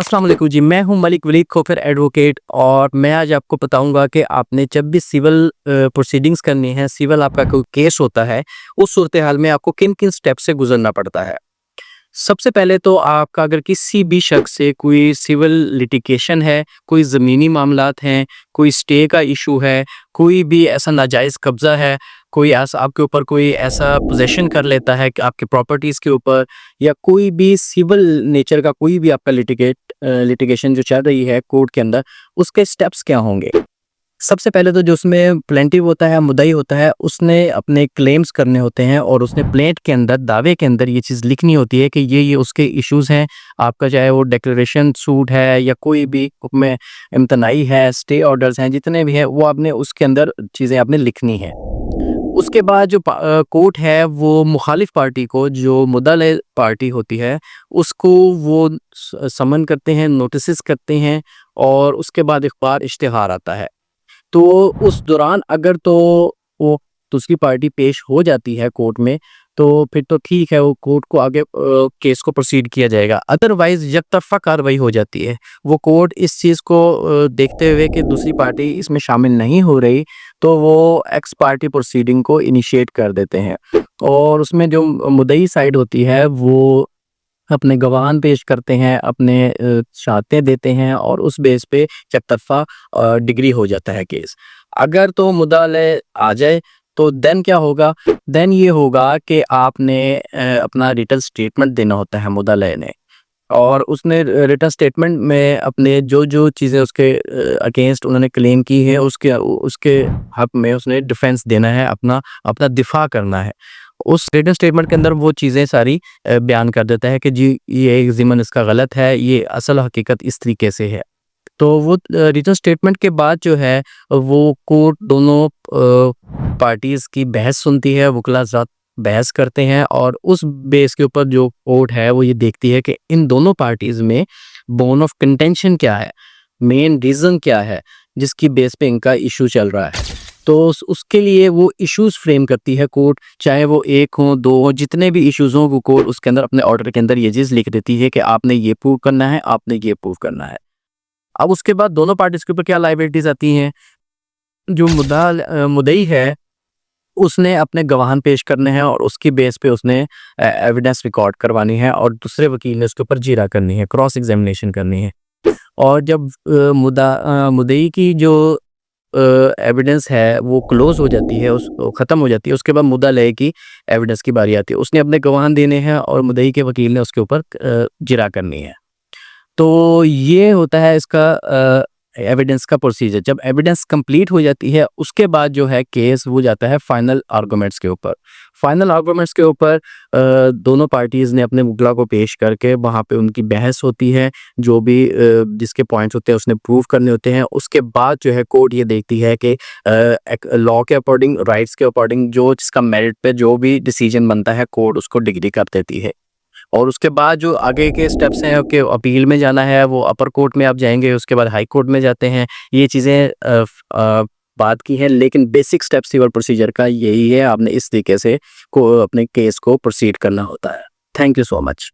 अस्सलाम वालेकुम जी, मैं हूं मलिक वलीद खोखर एडवोकेट और मैं आज आपको बताऊंगा कि आपने जब भी सिविल प्रोसीडिंग्स करनी है, सिविल आपका कोई केस होता है, उस सूरत हाल में आपको किन-किन स्टेप से गुजरना पड़ता है। सबसे पहले तो आपका अगर किसी भी शख्स से कोई सिविल लिटिगेशन है, कोई ज़मीनी मामलात हैं, कोई स्टे का इशू है, कोई भी ऐसा नाजायज़ कब्ज़ा है, कोई ऐसा आपके ऊपर कोई ऐसा पोज़ेशन कर लेता है कि आपके प्रॉपर्टीज़ के ऊपर या कोई भी सिविल नेचर का कोई भी आपका लिटिगेशन जो चल रही है कोर्ट के अंदर, उसके स्टेप्स क्या होंगे? सबसे पहले तो जो उसमें प्लेंटिव होता है, मुद्दई होता है, उसने अपने क्लेम्स करने होते हैं और उसने प्लेंट के अंदर, दावे के अंदर ये चीज़ लिखनी होती है कि ये उसके इश्यूज़ हैं। आपका चाहे वो डिक्लेरेशन सूट है या कोई भी हुक्म इम्तनाई है, स्टे ऑर्डर्स हैं, जितने भी हैं, वो आपने उसके अंदर चीज़ें आपने लिखनी हैं। उसके बाद जो कोर्ट है, वो मुखालिफ पार्टी को, जो मुद्दल पार्टी होती है, उसको वो समन करते हैं, नोटिसेस करते हैं और उसके बाद इख्बार इश्तिहार आता है। तो उस दौरान अगर तो वो दूसरी पार्टी पेश हो जाती है कोर्ट में, तो फिर तो ठीक है, वो कोर्ट को आगे केस को प्रोसीड किया जाएगा। अदरवाइज़ यकतरफ़ा कार्रवाई हो जाती है। वो कोर्ट इस चीज़ को देखते हुए कि दूसरी पार्टी इसमें शामिल नहीं हो रही, तो वो एक्स पार्टी प्रोसीडिंग को इनिशिएट कर देते हैं। और उसमें जो मुद्दई साइड होती है, वो अपने गवाहान पेश करते हैं, अपने शहादतें देते हैं और उस बेस पे एकतरफ़ा डिग्री हो जाता है केस। अगर तो मुद्दा अलैह आ जाए तो देन क्या होगा? देन ये होगा कि आपने अपना रिटन स्टेटमेंट देना होता है मुद्दा अलैह ने और उसने रिटन स्टेटमेंट में अपने जो-जो चीज़ें उसके अगेंस्ट उन्होंने क्लेम की है उसके उसके हक़ में उसने डिफेंस देना है, अपना अपना दिफ़ा करना है। उस रिटन स्टेटमेंट के अंदर वो चीज़ें सारी बयान कर देता है कि जी ये ज़िमन इसका गलत है, ये असल हकीकत इस तरीके से है। तो वो रिटन स्टेटमेंट के बाद जो है वो कोर्ट दोनों पार्टीज़ की बहस सुनती है, वकील हज़रात बहस करते हैं और उस बेस के ऊपर जो कोर्ट है वो ये देखती है कि इन दोनों पार्टीज़ में बोन ऑफ कंटेंशन क्या है, मेन रीज़न क्या है जिसकी बेस पे इनका इशू चल रहा है। तो उसके लिए वो इश्यूज़ फ्रेम करती है कोर्ट, चाहे वो 1 हो, 2 हो, जितने भी इश्यूज़ हों वो कोर्ट उसके अंदर अपने ऑर्डर के अंदर ये चीज़ लिख देती है कि आपने ये प्रूव करना है, आपने ये प्रूव करना है। अब उसके बाद दोनों पार्टीज़ के ऊपर क्या लायबिलिटीज़ आती हैं, जो मुद्दई है, उसने अपने गवाहान पेश करने हैं और उसकी बेस पे उसने एविडेंस रिकॉर्ड करवानी है और दूसरे वकील ने उसके ऊपर जीरा करनी है, क्रॉस एग्ज़ामिनेशन करनी है। और जब मुद्दई की जो एविडेंस है वो क्लोज़ हो जाती है, उस ख़त्म हो जाती है, उसके बाद मुद्दा अलैह की एविडेंस की बारी आती है। उसने अपने गवाहान देने हैं और मुद्दई के वकील ने उसके ऊपर जीरा करनी है। तो ये होता है इसका एविडेंस का प्रोसीजर। जब एविडेंस कंप्लीट हो जाती है, उसके बाद जो है केस वो जाता है फाइनल आर्गुमेंट्स के ऊपर। फाइनल आर्गुमेंट्स के ऊपर दोनों पार्टीज़ ने अपने मुद्दा को पेश करके वहाँ पे उनकी बहस होती है, जो भी जिसके पॉइंट्स होते हैं उसने प्रूव करने होते हैं। उसके बाद जो है कोर्ट ये देखती है कि एक लॉ के अकॉर्डिंग, राइट्स के अकॉर्डिंग जो जिसका मेरिट पे जो भी डिसीजन बनता है, कोर्ट उसको डिग्री कर देती है। और उसके बाद जो आगे के स्टेप्स हैं कि अपील में जाना है, वो अपर कोर्ट में आप जाएँगे, उसके बाद हाई कोर्ट में जाते हैं। ये चीज़ें बात की हैं, लेकिन बेसिक स्टेप सिविल प्रोसीजर का यही है, आपने इस तरीके से को अपने केस को प्रोसीड करना होता है। Thank you so much.